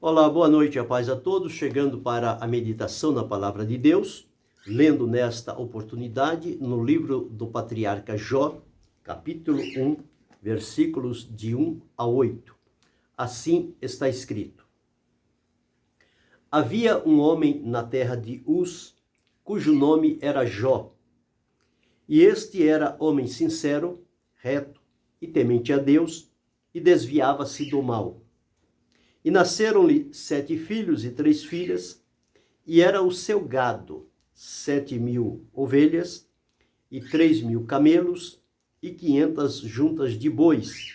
Olá, boa noite, a paz a todos, chegando para a meditação na Palavra de Deus, lendo nesta oportunidade no livro do patriarca Jó, capítulo 1, versículos de 1 a 8. Assim está escrito: Havia um homem na terra de Uz, cujo nome era Jó, e este era homem sincero, reto e temente a Deus, e desviava-se do mal. E nasceram-lhe 7 filhos e 3 filhas, e era o seu gado 7.000 ovelhas, e 3.000 camelos, e 500 juntas de bois,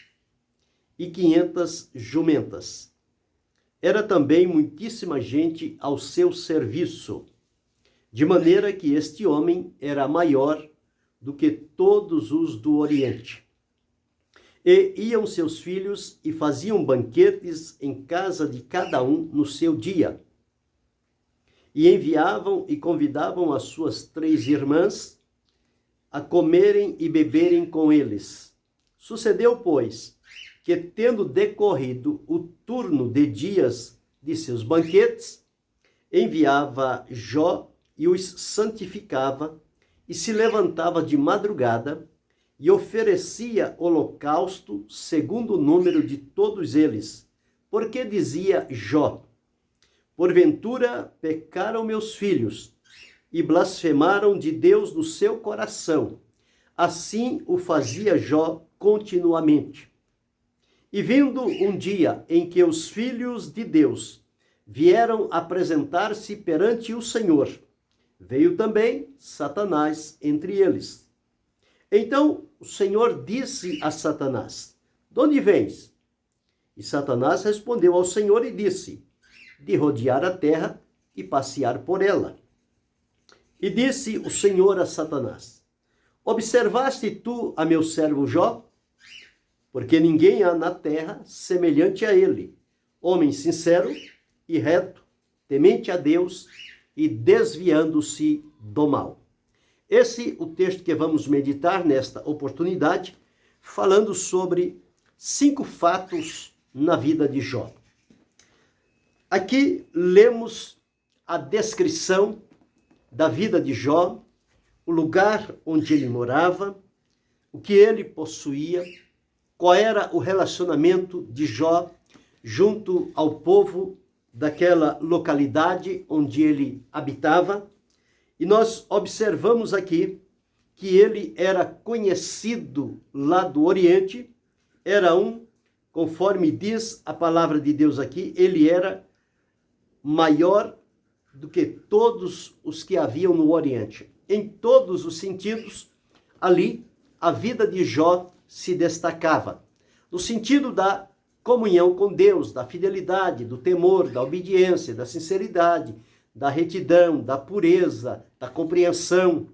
e 500 jumentas. Era também muitíssima gente ao seu serviço, de maneira que este homem era maior do que todos os do Oriente. E iam seus filhos e faziam banquetes em casa de cada um no seu dia. E enviavam e convidavam as suas 3 irmãs a comerem e beberem com eles. Sucedeu, pois, que tendo decorrido o turno de dias de seus banquetes, enviava Jó e os santificava, e se levantava de madrugada, e oferecia holocausto segundo o número de todos eles. Porque dizia Jó: porventura pecaram meus filhos, e blasfemaram de Deus no seu coração. Assim o fazia Jó continuamente. E vindo um dia em que os filhos de Deus vieram apresentar-se perante o Senhor, veio também Satanás entre eles. Então o Senhor disse a Satanás: de onde vens? E Satanás respondeu ao Senhor e disse: de rodear a terra e passear por ela. E disse o Senhor a Satanás: observaste tu a meu servo Jó? Porque ninguém há na terra semelhante a ele, homem sincero e reto, temente a Deus e desviando-se do mal. Esse é o texto que vamos meditar nesta oportunidade, falando sobre 5 fatos na vida de Jó. Aqui lemos a descrição da vida de Jó, o lugar onde ele morava, o que ele possuía, qual era o relacionamento de Jó junto ao povo daquela localidade onde ele habitava. E nós observamos aqui que ele era conhecido lá do Oriente, conforme diz a palavra de Deus aqui, ele era maior do que todos os que haviam no Oriente. Em todos os sentidos, ali a vida de Jó se destacava. No sentido da comunhão com Deus, da fidelidade, do temor, da obediência, da sinceridade, da retidão, da pureza, da compreensão,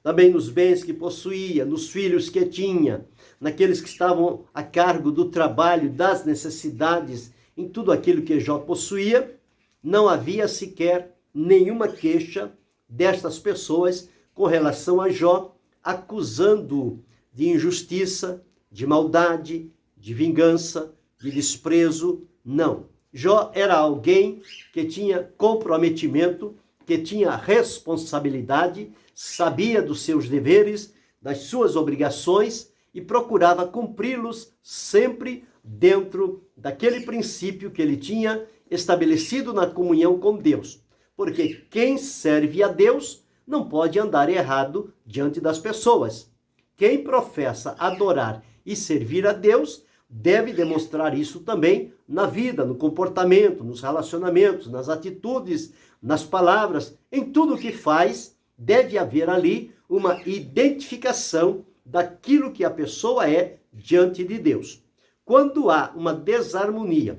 também nos bens que possuía, nos filhos que tinha, naqueles que estavam a cargo do trabalho, das necessidades, em tudo aquilo que Jó possuía, não havia sequer nenhuma queixa destas pessoas com relação a Jó, acusando-o de injustiça, de maldade, de vingança, de desprezo. Não. Jó era alguém que tinha comprometimento, que tinha responsabilidade, sabia dos seus deveres, das suas obrigações e procurava cumpri-los sempre dentro daquele princípio que ele tinha estabelecido na comunhão com Deus. Porque quem serve a Deus não pode andar errado diante das pessoas. Quem professa adorar e servir a Deus deve demonstrar isso também na vida, no comportamento, nos relacionamentos, nas atitudes, nas palavras, em tudo que faz, deve haver ali uma identificação daquilo que a pessoa é diante de Deus. Quando há uma desarmonia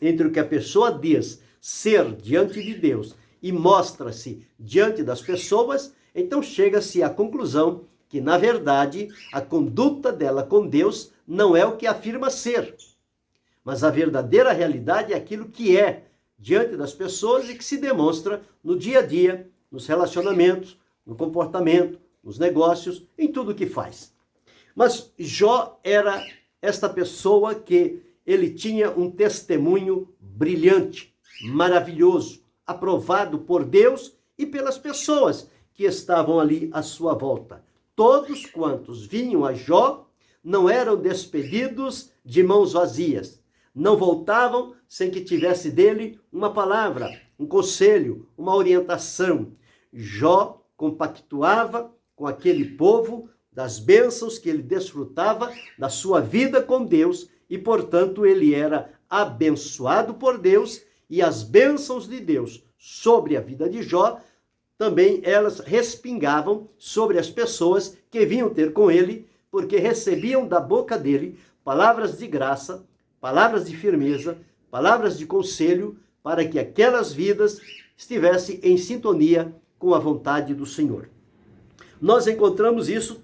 entre o que a pessoa diz ser diante de Deus e mostra-se diante das pessoas, então chega-se à conclusão que, na verdade, a conduta dela com Deus não é o que afirma ser, mas a verdadeira realidade é aquilo que é diante das pessoas e que se demonstra no dia a dia, nos relacionamentos, no comportamento, nos negócios, em tudo que faz. Mas Jó era esta pessoa que ele tinha um testemunho brilhante, maravilhoso, aprovado por Deus e pelas pessoas que estavam ali à sua volta. Todos quantos vinham a Jó não eram despedidos de mãos vazias. Não voltavam sem que tivesse dele uma palavra, um conselho, uma orientação. Jó compactuava com aquele povo das bênçãos que ele desfrutava da sua vida com Deus e, portanto, ele era abençoado por Deus e as bênçãos de Deus sobre a vida de Jó também elas respingavam sobre as pessoas que vinham ter com ele, porque recebiam da boca dele palavras de graça, palavras de firmeza, palavras de conselho, para que aquelas vidas estivessem em sintonia com a vontade do Senhor. Nós encontramos isso,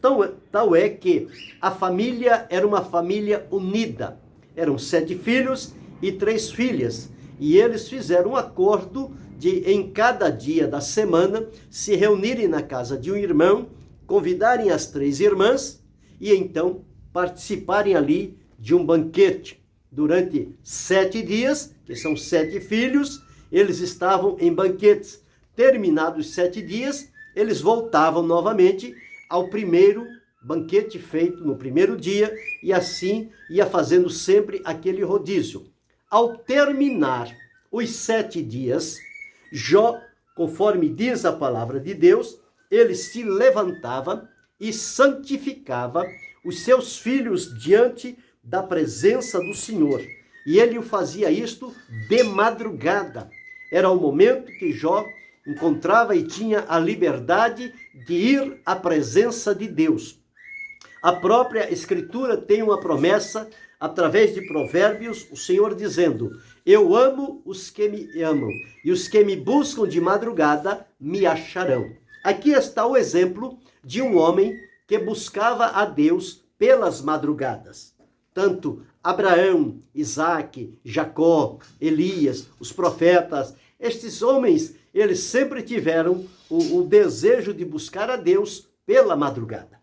tal é que a família era uma família unida. Eram 7 filhos e 3 filhas. E eles fizeram um acordo de, em cada dia da semana, se reunirem na casa de um irmão, convidarem as 3 irmãs e então participarem ali de um banquete. Durante 7 dias, que são 7 filhos, eles estavam em banquetes. Terminados os 7 dias, eles voltavam novamente ao primeiro banquete feito no primeiro dia e assim ia fazendo sempre aquele rodízio. Ao terminar os 7 dias, Jó, conforme diz a palavra de Deus, ele se levantava e santificava os seus filhos diante da presença do Senhor. E ele o fazia isto de madrugada. Era o momento que Jó encontrava e tinha a liberdade de ir à presença de Deus. A própria Escritura tem uma promessa, através de Provérbios, o Senhor dizendo: eu amo os que me amam, e os que me buscam de madrugada me acharão. Aqui está o exemplo de um homem que buscava a Deus pelas madrugadas. Tanto Abraão, Isaque, Jacó, Elias, os profetas, estes homens, eles sempre tiveram o desejo de buscar a Deus pela madrugada.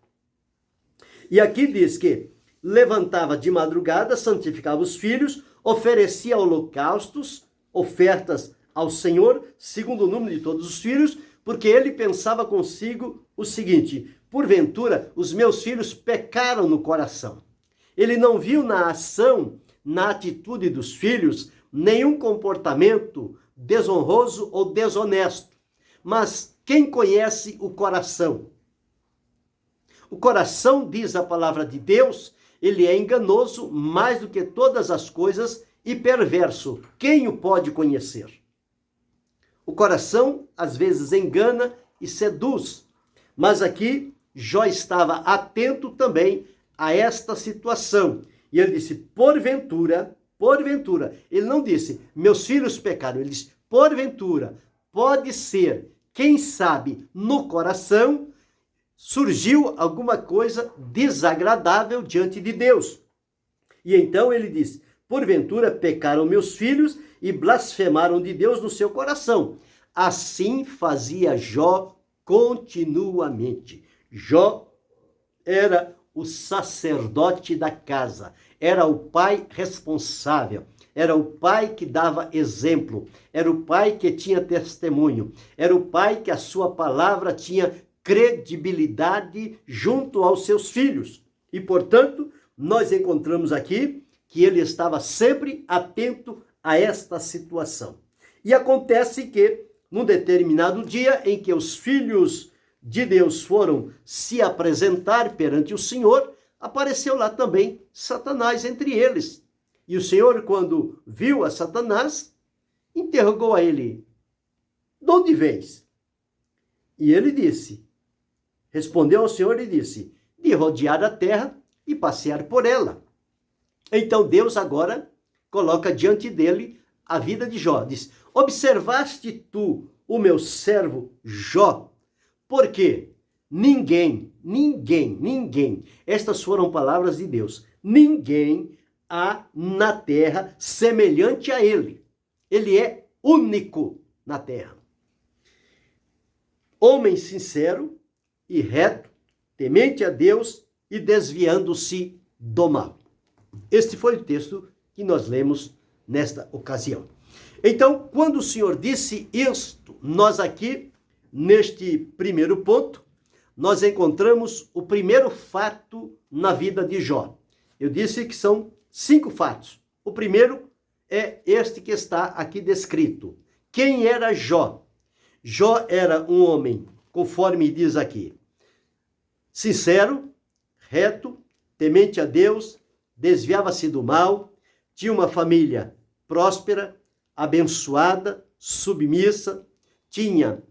E aqui diz que levantava de madrugada, santificava os filhos, oferecia holocaustos, ofertas ao Senhor, segundo o número de todos os filhos, porque ele pensava consigo o seguinte: porventura os meus filhos pecaram no coração. Ele não viu na ação, na atitude dos filhos, nenhum comportamento desonroso ou desonesto. Mas quem conhece o coração? O coração, diz a palavra de Deus, ele é enganoso mais do que todas as coisas e perverso. Quem o pode conhecer? O coração, às vezes, engana e seduz. Mas aqui, Jó estava atento também a esta situação. E ele disse, porventura, ele não disse, meus filhos pecaram, ele disse, porventura, pode ser, quem sabe, no coração, surgiu alguma coisa desagradável diante de Deus. E então ele diz, porventura pecaram meus filhos e blasfemaram de Deus no seu coração. Assim fazia Jó continuamente. Jó era o sacerdote da casa, era o pai responsável, era o pai que dava exemplo, era o pai que tinha testemunho, era o pai que a sua palavra tinha credibilidade junto aos seus filhos. E, portanto, nós encontramos aqui que ele estava sempre atento a esta situação. E acontece que, num determinado dia em que os filhos de Deus foram se apresentar perante o Senhor, apareceu lá também Satanás entre eles. E o Senhor, quando viu a Satanás, interrogou a ele, de onde vens? E ele disse, respondeu ao Senhor e disse, de rodear a terra e passear por ela. Então Deus agora coloca diante dele a vida de Jó. Diz, observaste tu o meu servo Jó? Porque ninguém, estas foram palavras de Deus, ninguém há na terra semelhante a ele. Ele é único na terra. Homem sincero e reto, temente a Deus e desviando-se do mal. Este foi o texto que nós lemos nesta ocasião. Então, quando o Senhor disse isto, nós aqui, neste primeiro ponto, nós encontramos o primeiro fato na vida de Jó. Eu disse que são 5 fatos. O primeiro é este que está aqui descrito. Quem era Jó? Jó era um homem, conforme diz aqui, sincero, reto, temente a Deus, desviava-se do mal, tinha uma família próspera, abençoada, submissa, tinha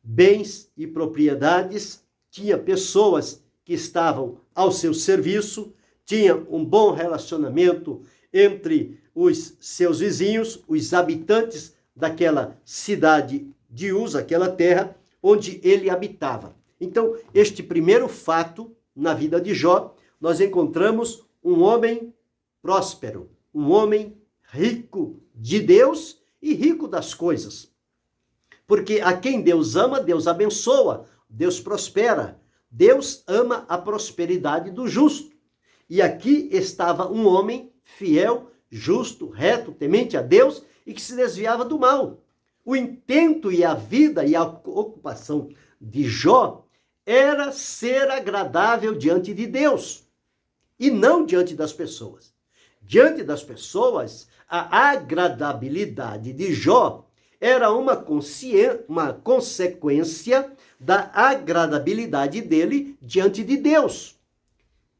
bens e propriedades, tinha pessoas que estavam ao seu serviço, tinha um bom relacionamento entre os seus vizinhos, os habitantes daquela cidade de Uz, aquela terra onde ele habitava. Então, este primeiro fato na vida de Jó, nós encontramos um homem próspero, um homem rico de Deus e rico das coisas. Porque a quem Deus ama, Deus abençoa, Deus prospera. Deus ama a prosperidade do justo. E aqui estava um homem fiel, justo, reto, temente a Deus e que se desviava do mal. O intento e a vida e a ocupação de Jó era ser agradável diante de Deus e não diante das pessoas. Diante das pessoas, a agradabilidade de Jó era uma consequência da agradabilidade dele diante de Deus.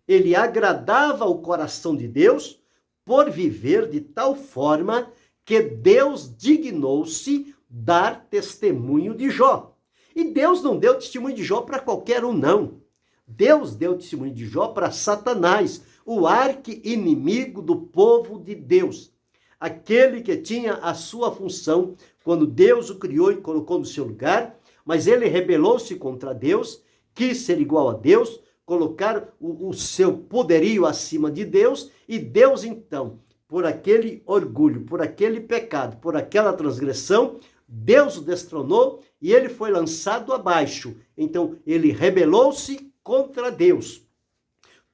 Ele agradava o coração de Deus por viver de tal forma que Deus dignou-se dar testemunho de Jó. E Deus não deu testemunho de Jó para qualquer um, não. Deus deu testemunho de Jó para Satanás, o arqui-inimigo do povo de Deus. Aquele que tinha a sua função quando Deus o criou e colocou no seu lugar, mas ele rebelou-se contra Deus, quis ser igual a Deus, colocar o seu poderio acima de Deus, e Deus então, por aquele orgulho, por aquele pecado, por aquela transgressão, Deus o destronou e ele foi lançado abaixo. Então ele rebelou-se contra Deus.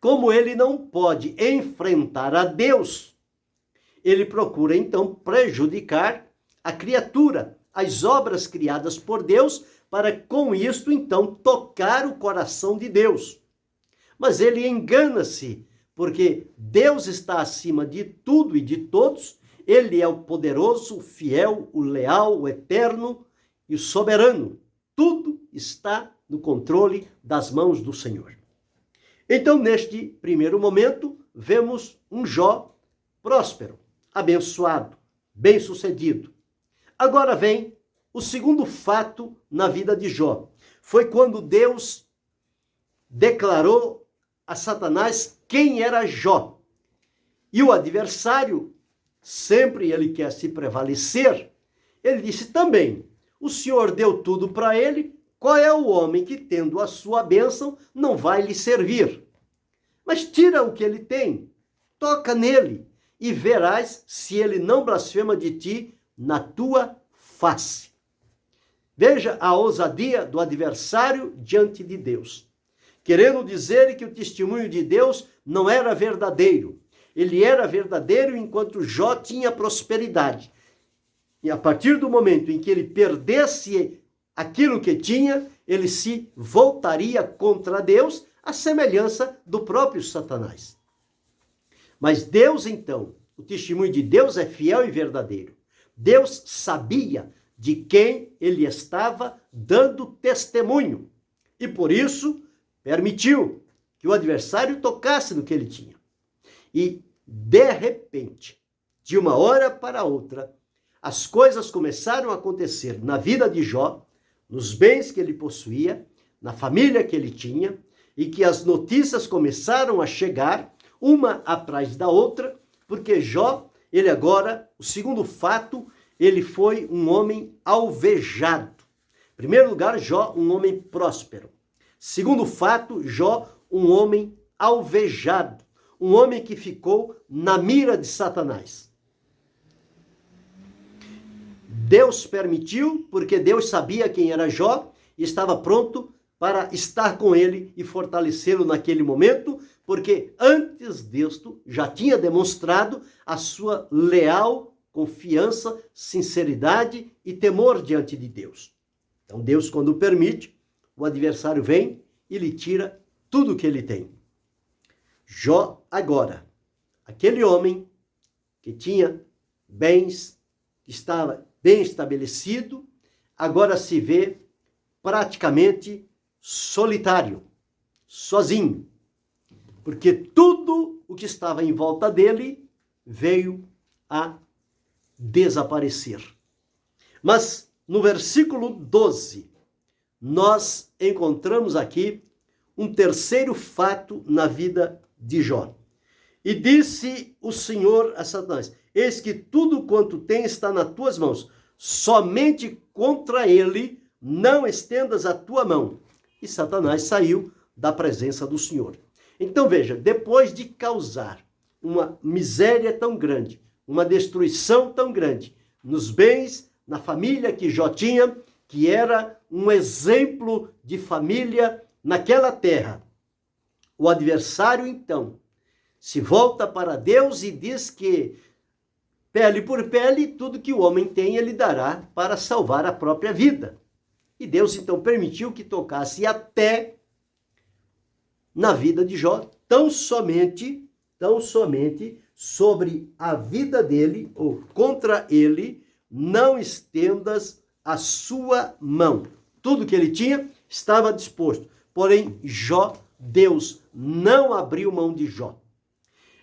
Como ele não pode enfrentar a Deus, ele procura então prejudicar a criatura, as obras criadas por Deus, para com isto então tocar o coração de Deus. Mas ele engana-se, porque Deus está acima de tudo e de todos. Ele é o poderoso, o fiel, o leal, o eterno e o soberano. Tudo está no controle das mãos do Senhor. Então, neste primeiro momento, vemos um Jó próspero, abençoado, bem-sucedido. Agora vem o segundo fato na vida de Jó. Foi quando Deus declarou a Satanás quem era Jó. E o adversário, sempre ele quer se prevalecer, ele disse também, o Senhor deu tudo para ele, qual é o homem que, tendo a sua bênção, não vai lhe servir? Mas tira o que ele tem, toca nele, e verás se ele não blasfema de ti na tua face. Veja a ousadia do adversário diante de Deus, querendo dizer que o testemunho de Deus não era verdadeiro. Ele era verdadeiro enquanto Jó tinha prosperidade. E a partir do momento em que ele perdesse aquilo que tinha, ele se voltaria contra Deus, à semelhança do próprio Satanás. Mas Deus, então, o testemunho de Deus é fiel e verdadeiro. Deus sabia de quem ele estava dando testemunho. E por isso, permitiu que o adversário tocasse no que ele tinha. E, de repente, de uma hora para outra, as coisas começaram a acontecer na vida de Jó, nos bens que ele possuía, na família que ele tinha, e que as notícias começaram a chegar, uma atrás da outra, porque Jó, ele agora, o segundo fato, ele foi um homem alvejado. Em primeiro lugar, Jó, um homem próspero. Segundo fato, Jó, um homem alvejado. Um homem que ficou na mira de Satanás. Deus permitiu, porque Deus sabia quem era Jó e estava pronto para estar com ele e fortalecê-lo naquele momento, porque antes disto já tinha demonstrado a sua leal confiança, sinceridade e temor diante de Deus. Então Deus, quando permite, o adversário vem e lhe tira tudo o que ele tem. Jó agora, aquele homem que tinha bens, que estava bem estabelecido, agora se vê praticamente solitário, sozinho, porque tudo o que estava em volta dele veio a desaparecer. Mas no versículo 12, nós encontramos aqui um terceiro fato na vida de Jó. E disse o Senhor a Satanás: eis que tudo quanto tem está nas tuas mãos, somente contra ele não estendas a tua mão. E Satanás saiu da presença do Senhor. Então veja, depois de causar uma miséria tão grande, uma destruição tão grande nos bens, na família que Jó tinha, que era um exemplo de família naquela terra, o adversário então se volta para Deus e diz que pele por pele, tudo que o homem tem ele dará para salvar a própria vida. E Deus então permitiu que tocasse até na vida de Jó, tão somente sobre a vida dele, ou contra ele, não estendas a sua mão. Tudo que ele tinha estava disposto. Porém, Deus não abriu mão de Jó.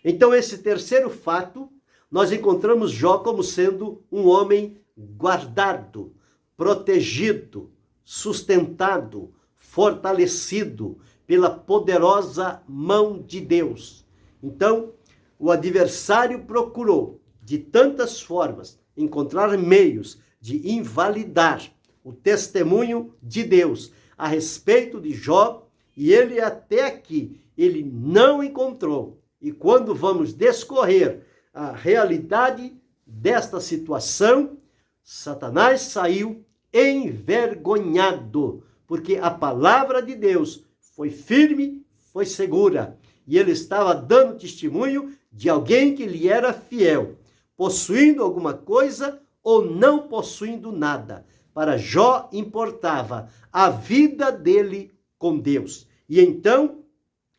Então, esse terceiro fato, nós encontramos Jó como sendo um homem guardado, protegido, sustentado, fortalecido pela poderosa mão de Deus. Então, o adversário procurou, de tantas formas, encontrar meios de invalidar o testemunho de Deus a respeito de Jó, e ele até aqui, ele não encontrou. E quando vamos descorrer a realidade desta situação, Satanás saiu envergonhado, porque a palavra de Deus foi firme, foi segura, e ele estava dando testemunho de alguém que lhe era fiel, possuindo alguma coisa ou não possuindo nada. Para Jó importava a vida dele com Deus. E então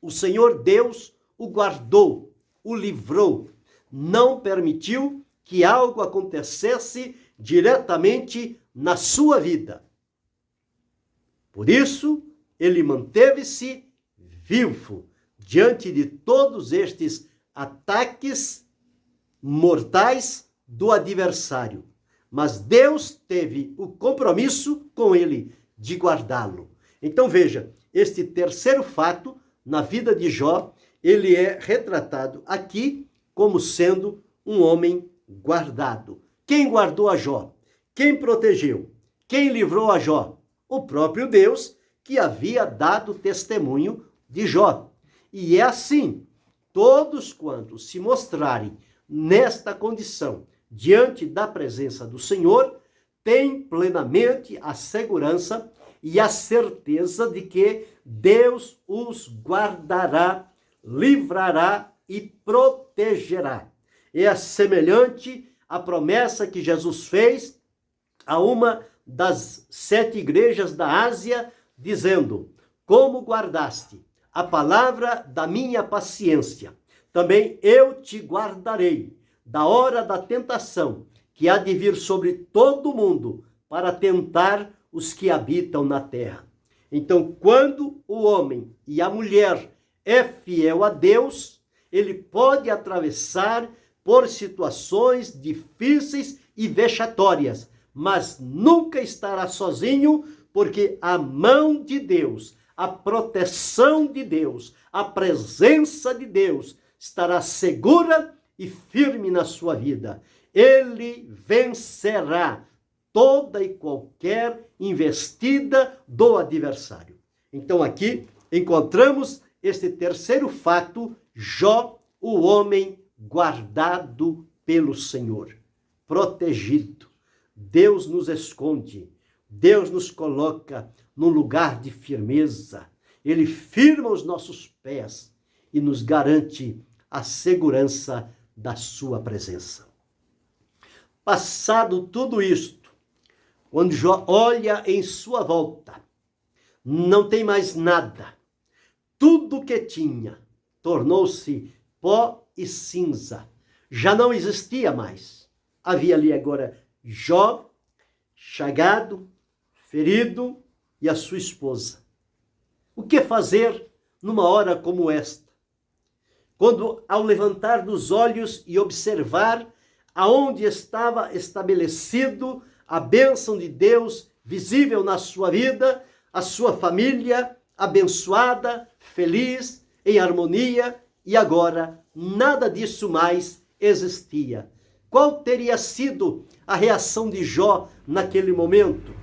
o Senhor Deus o guardou, o livrou, não permitiu que algo acontecesse diretamente na sua vida. Por isso, ele manteve-se vivo diante de todos estes ataques mortais do adversário. Mas Deus teve o compromisso com ele de guardá-lo. Então veja, este terceiro fato na vida de Jó, ele é retratado aqui como sendo um homem guardado. Quem guardou a Jó? Quem protegeu? Quem livrou a Jó? O próprio Deus, que havia dado testemunho de Jó. E é assim, todos quantos se mostrarem nesta condição, diante da presença do Senhor, têm plenamente a segurança e a certeza de que Deus os guardará, livrará e protegerá. É semelhante à promessa que Jesus fez a uma das 7 igrejas da Ásia, dizendo: como guardaste a palavra da minha paciência, também eu te guardarei da hora da tentação, que há de vir sobre todo o mundo, para tentar os que habitam na terra. Então, quando o homem e a mulher é fiel a Deus, ele pode atravessar por situações difíceis e vexatórias, mas nunca estará sozinho, porque a mão de Deus, a proteção de Deus, a presença de Deus estará segura e firme na sua vida. Ele vencerá toda e qualquer investida do adversário. Então aqui encontramos este terceiro fato, Jó, o homem guardado pelo Senhor, protegido. Deus nos esconde, Deus nos coloca num lugar de firmeza. Ele firma os nossos pés e nos garante a segurança da sua presença. Passado tudo isto, quando Jó olha em sua volta, não tem mais nada. Tudo que tinha tornou-se pó e cinza. Já não existia mais. Havia ali agora Jó, chagado, ferido, e a sua esposa. O que fazer numa hora como esta? Quando, ao levantar dos olhos e observar aonde estava estabelecido a bênção de Deus visível na sua vida, a sua família abençoada, feliz, em harmonia, e agora nada disso mais existia. Qual teria sido a reação de Jó naquele momento?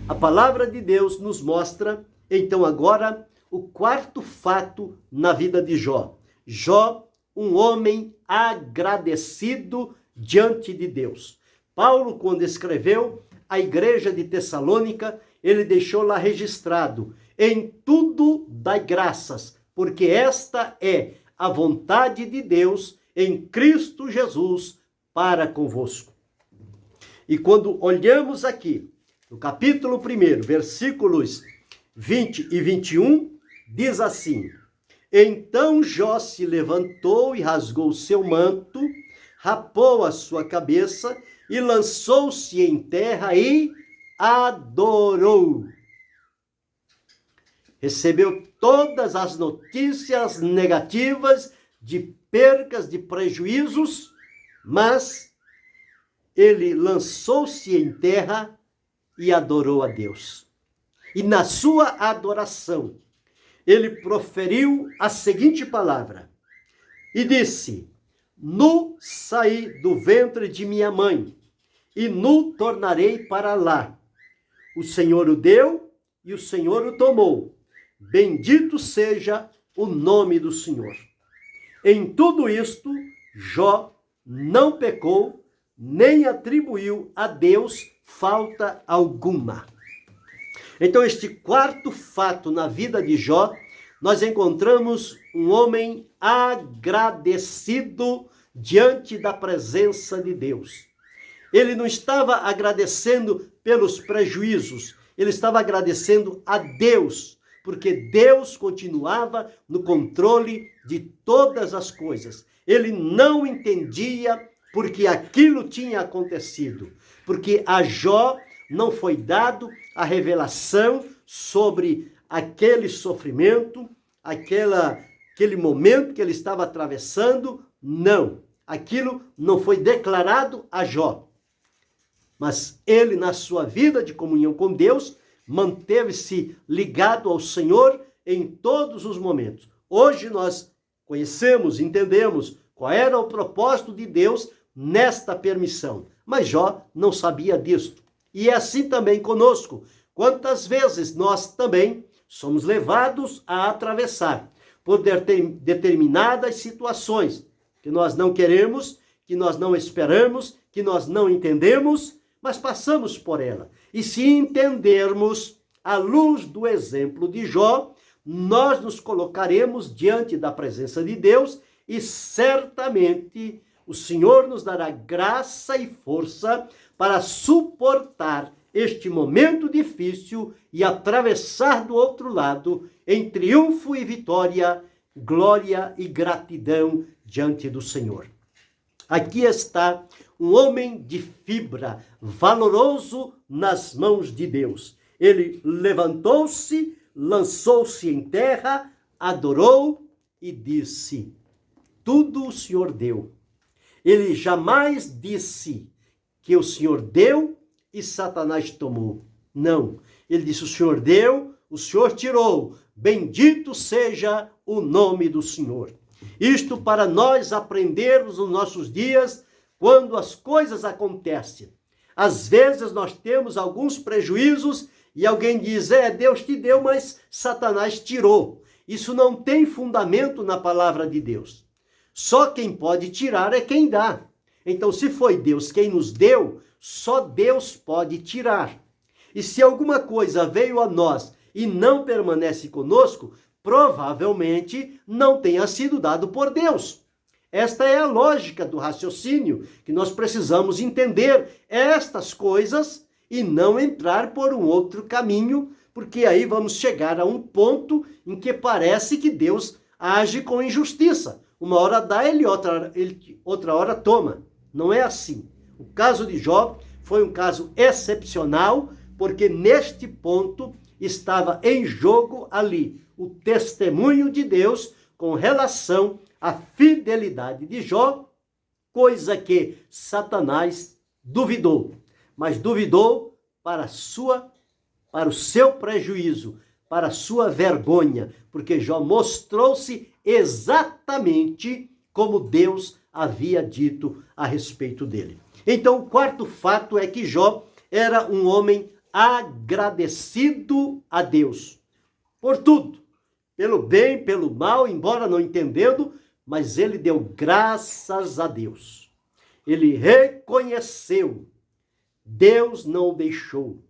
A palavra de Deus nos mostra, então, agora, o quarto fato na vida de Jó. Jó, um homem agradecido diante de Deus. Paulo, quando escreveu à igreja de Tessalônica, ele deixou lá registrado: em tudo dai graças, porque esta é a vontade de Deus em Cristo Jesus para convosco. E quando olhamos aqui, no capítulo 1, versículos 20 e 21, diz assim: então Jó se levantou e rasgou seu manto, rapou a sua cabeça e lançou-se em terra e adorou. Recebeu todas as notícias negativas de percas, de prejuízos, mas ele lançou-se em terra e adorou a Deus. E na sua adoração, ele proferiu a seguinte palavra, e disse: nu saí do ventre de minha mãe, e nu tornarei para lá. O Senhor o deu, e o Senhor o tomou. Bendito seja o nome do Senhor. Em tudo isto, Jó não pecou, nem atribuiu a Deus falta alguma. Então, este quarto fato na vida de Jó, nós encontramos um homem agradecido diante da presença de Deus. Ele não estava agradecendo pelos prejuízos, ele estava agradecendo a Deus, porque Deus continuava no controle de todas as coisas. Ele não entendia porque aquilo tinha acontecido, porque a Jó não foi dado a revelação sobre aquele sofrimento, aquele momento que ele estava atravessando. Não, aquilo não foi declarado a Jó. Mas ele, na sua vida de comunhão com Deus, manteve-se ligado ao Senhor em todos os momentos. Hoje nós conhecemos, entendemos qual era o propósito de Deus nesta permissão. Mas Jó não sabia disto. E é assim também conosco. Quantas vezes nós também somos levados a atravessar por determinadas situações que nós não queremos, que nós não esperamos, que nós não entendemos, mas passamos por ela. E se entendermos à luz do exemplo de Jó, nós nos colocaremos diante da presença de Deus e certamente o Senhor nos dará graça e força para suportar este momento difícil e atravessar do outro lado em triunfo e vitória, glória e gratidão diante do Senhor. Aqui está um homem de fibra, valoroso nas mãos de Deus. Ele levantou-se, lançou-se em terra, adorou e disse: tudo o Senhor deu. Ele jamais disse que o Senhor deu e Satanás tomou. Não. Ele disse: o Senhor deu, o Senhor tirou. Bendito seja o nome do Senhor. Isto para nós aprendermos nos nossos dias, quando as coisas acontecem. Às vezes nós temos alguns prejuízos e alguém diz: Deus te deu, mas Satanás tirou. Isso não tem fundamento na palavra de Deus. Só quem pode tirar é quem dá. Então, se foi Deus quem nos deu, só Deus pode tirar. E se alguma coisa veio a nós e não permanece conosco, provavelmente não tenha sido dado por Deus. Esta é a lógica do raciocínio, que nós precisamos entender estas coisas e não entrar por um outro caminho, porque aí vamos chegar a um ponto em que parece que Deus age com injustiça. Uma hora dá, ele outra hora toma. Não é assim. O caso de Jó foi um caso excepcional, porque neste ponto estava em jogo ali o testemunho de Deus com relação à fidelidade de Jó, coisa que Satanás duvidou, mas duvidou para o seu prejuízo, para a sua vergonha, porque Jó mostrou-se exatamente como Deus havia dito a respeito dele. Então, o quarto fato é que Jó era um homem agradecido a Deus por tudo, pelo bem, pelo mal, embora não entendendo, mas ele deu graças a Deus. Ele reconheceu, Deus não o deixou,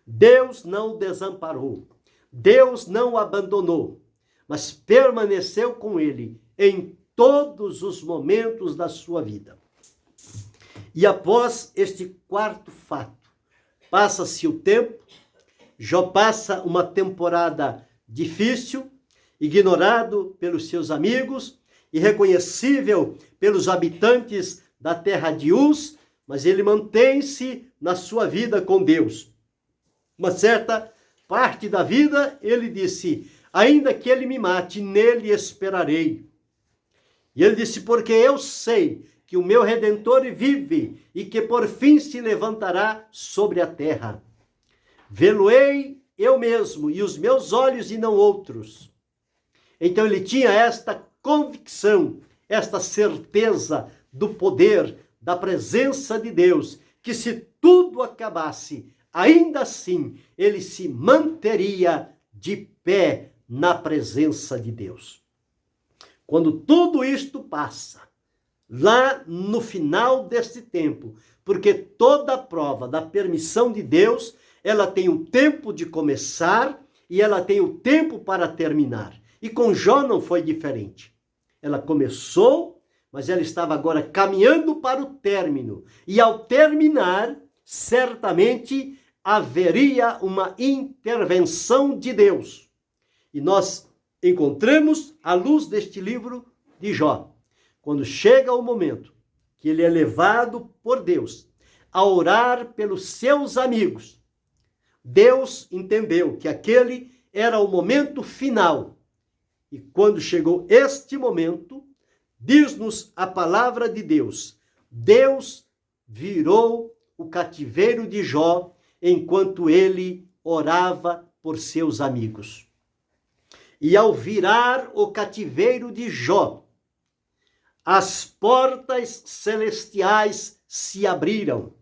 Deus não o desamparou, Deus não o abandonou, mas permaneceu com ele em todos os momentos da sua vida. E após este quarto fato, passa-se o tempo, Jó passa uma temporada difícil, ignorado pelos seus amigos, irreconhecível pelos habitantes da terra de Uz, mas ele mantém-se na sua vida com Deus. Uma certa parte da vida ele disse, ainda que ele me mate, nele esperarei. E ele disse, porque eu sei que o meu Redentor vive e que por fim se levantará sobre a terra. Vê-lo-ei eu mesmo e os meus olhos e não outros. Então ele tinha esta convicção, esta certeza do poder, da presença de Deus, que se tudo acabasse, ainda assim ele se manteria de pé na presença de Deus. Quando tudo isto passa, lá no final deste tempo, porque toda prova da permissão de Deus, ela tem um tempo de começar e ela tem o tempo para terminar. E com Jó não foi diferente. Ela começou, mas ela estava agora caminhando para o término. E ao terminar, certamente haveria uma intervenção de Deus. E nós encontramos, à luz deste livro de Jó, quando chega o momento que ele é levado por Deus a orar pelos seus amigos, Deus entendeu que aquele era o momento final. E quando chegou este momento, diz-nos a palavra de Deus, Deus virou o cativeiro de Jó enquanto ele orava por seus amigos. E ao virar o cativeiro de Jó, as portas celestiais se abriram.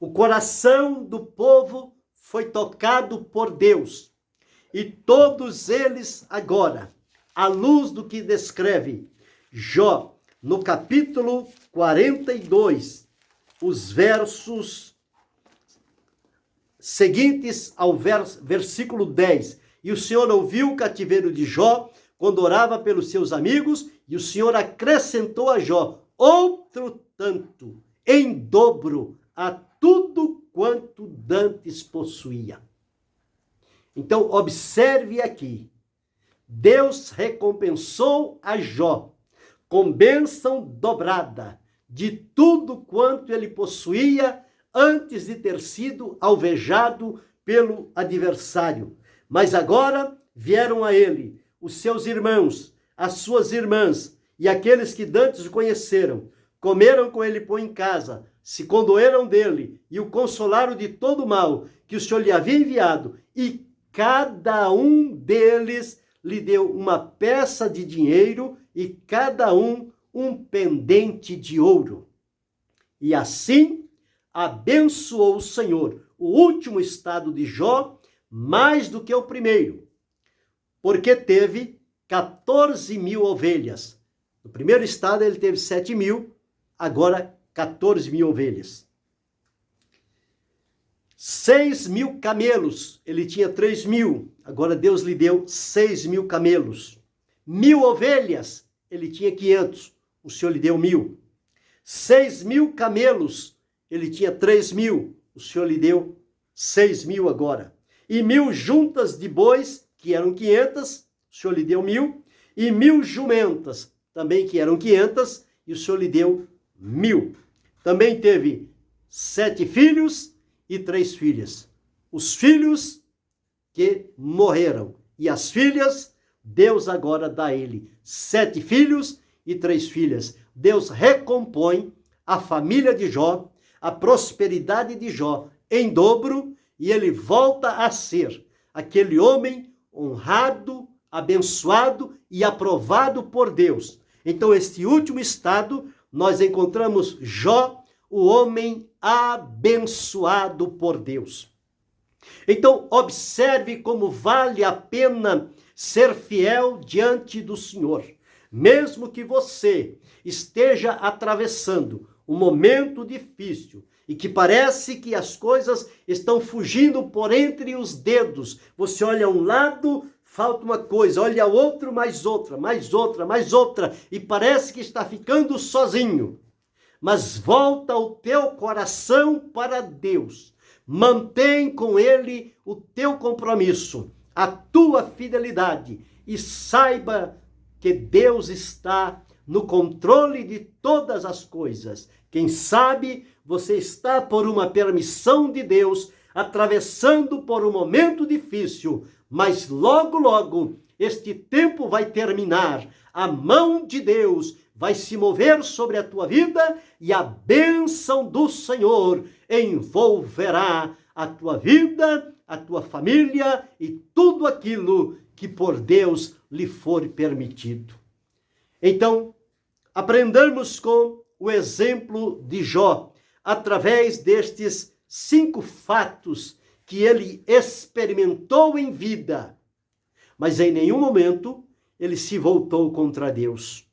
O coração do povo foi tocado por Deus. E todos eles agora, à luz do que descreve Jó, no capítulo 42, os versos seguintes ao versículo 10. E o Senhor ouviu o cativeiro de Jó, quando orava pelos seus amigos, e o Senhor acrescentou a Jó outro tanto, em dobro, a tudo quanto dantes possuía. Então, observe aqui, Deus recompensou a Jó com bênção dobrada de tudo quanto ele possuía antes de ter sido alvejado pelo adversário. Mas agora vieram a ele os seus irmãos, as suas irmãs e aqueles que dantes o conheceram, comeram com ele pão em casa, se condoeram dele e o consolaram de todo o mal que o Senhor lhe havia enviado, e cada um deles lhe deu uma peça de dinheiro e cada um pendente de ouro. E assim abençoou o Senhor o último estado de Jó mais do que o primeiro, porque teve 14.000 ovelhas. No primeiro estado ele teve 7.000, agora 14.000 ovelhas. 6.000 camelos, ele tinha 3.000, agora Deus lhe deu 6.000 camelos. 1.000 ovelhas, ele tinha 500, o Senhor lhe deu 1.000. 6.000 camelos, ele tinha 3.000, o Senhor lhe deu 6.000 agora. E 1.000 juntas de bois, que eram 500, o Senhor lhe deu 1.000. E 1.000 jumentas, também que eram 500, e o Senhor lhe deu 1.000. Também teve 7 filhos e 3 filhas. Os filhos que morreram e as filhas, Deus agora dá a ele 7 filhos e 3 filhas. Deus recompõe a família de Jó, a prosperidade de Jó em dobro, e ele volta a ser aquele homem honrado, abençoado e aprovado por Deus. Então, este último estado, nós encontramos Jó, o homem abençoado por Deus. Então, observe como vale a pena ser fiel diante do Senhor. Mesmo que você esteja atravessando um momento difícil e que parece que as coisas estão fugindo por entre os dedos, você olha a um lado, falta uma coisa, olha ao outro, mais outra, mais outra, mais outra, e parece que está ficando sozinho. Mas volta o teu coração para Deus. Mantém com Ele o teu compromisso, a tua fidelidade, e saiba que Deus está no controle de todas as coisas. Quem sabe você está por uma permissão de Deus, atravessando por um momento difícil, mas logo, logo, este tempo vai terminar. A mão de Deus vai se mover sobre a tua vida e a bênção do Senhor envolverá a tua vida, a tua família e tudo aquilo que por Deus lhe for permitido. Então, aprendamos com o exemplo de Jó, através destes 5 fatos que ele experimentou em vida, mas em nenhum momento ele se voltou contra Deus.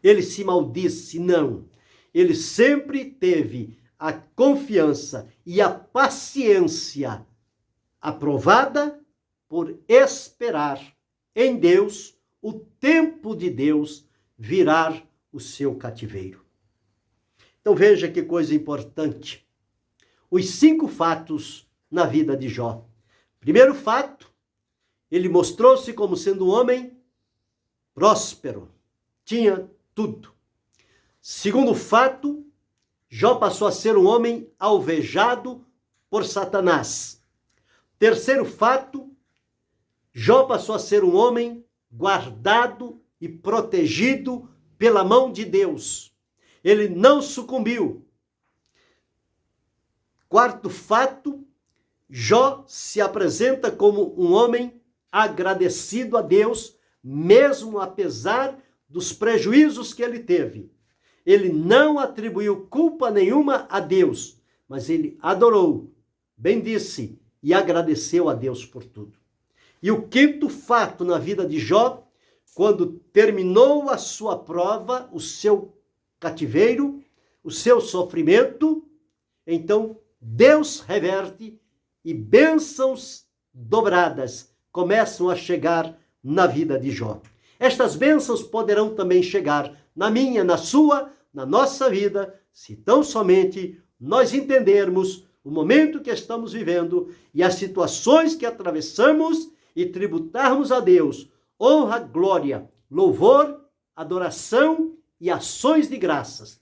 Ele se maldisse, não. Ele sempre teve a confiança e a paciência aprovada por esperar em Deus o tempo de Deus virar o seu cativeiro. Então veja que coisa importante. Os 5 fatos na vida de Jó. Primeiro fato, ele mostrou-se como sendo um homem próspero. Tinha tudo. Segundo fato, Jó passou a ser um homem alvejado por Satanás. Terceiro fato, Jó passou a ser um homem guardado e protegido pela mão de Deus. Ele não sucumbiu. Quarto fato, Jó se apresenta como um homem agradecido a Deus, mesmo apesar dos prejuízos que ele teve. Ele não atribuiu culpa nenhuma a Deus, mas ele adorou, bendisse e agradeceu a Deus por tudo. E o quinto fato na vida de Jó, quando terminou a sua prova, o seu cativeiro, o seu sofrimento, então Deus reverte e bênçãos dobradas começam a chegar na vida de Jó. Estas bênçãos poderão também chegar na minha, na sua, na nossa vida, se tão somente nós entendermos o momento que estamos vivendo e as situações que atravessamos e tributarmos a Deus honra, glória, louvor, adoração e ações de graças.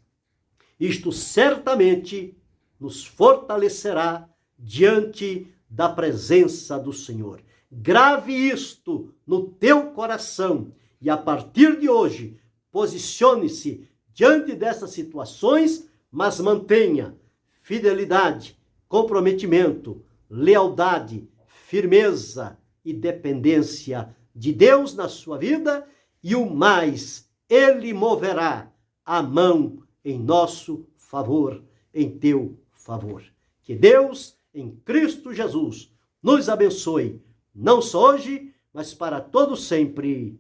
Isto certamente nos fortalecerá diante da presença do Senhor. Grave isto no teu coração e a partir de hoje posicione-se diante dessas situações, mas mantenha fidelidade, comprometimento, lealdade, firmeza e dependência de Deus na sua vida, e o mais, Ele moverá a mão em nosso favor, em teu favor. Que Deus, em Cristo Jesus, nos abençoe, não só hoje, mas para todo sempre.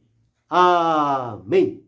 Amém.